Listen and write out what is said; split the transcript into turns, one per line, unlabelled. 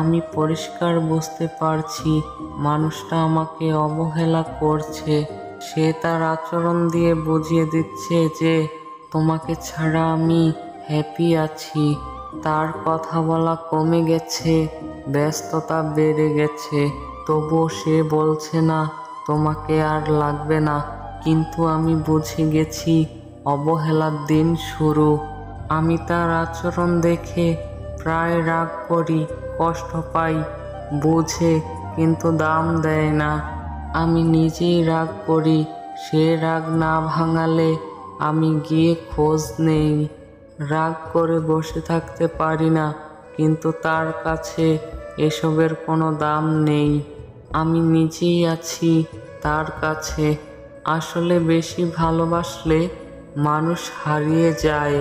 আমি পরিষ্কার বুঝতে পারছি মানুষটা আমাকে অবহেলা করছে। সে তার আচরণ দিয়ে বুঝিয়ে দিচ্ছে যে তোমাকে ছাড়া আমি হ্যাপি আছি। তার কথা বলা কমে গেছে, ব্যস্ততা বেড়ে গেছে, তবুও সে বলছে না তোমাকে আর লাগবে না। কিন্তু আমি বুঝে গেছি অবহেলার দিন শুরু। আমি তার আচরণ দেখে প্রায় রাগ করি, কষ্ট পাই, বুঝে কিন্তু দাম দেয় না। আমি নিজেই রাগ করি, সে রাগ না ভাঙালে আমি গিয়ে খোঁজ নেই। রাগ করে বসে থাকতে পারি না, কিন্তু তার কাছে এসবের কোনো দাম নেই। আমি নিজেই আছি তার কাছে। আসলে বেশি ভালোবাসলে মানুষ হারিয়ে যায়।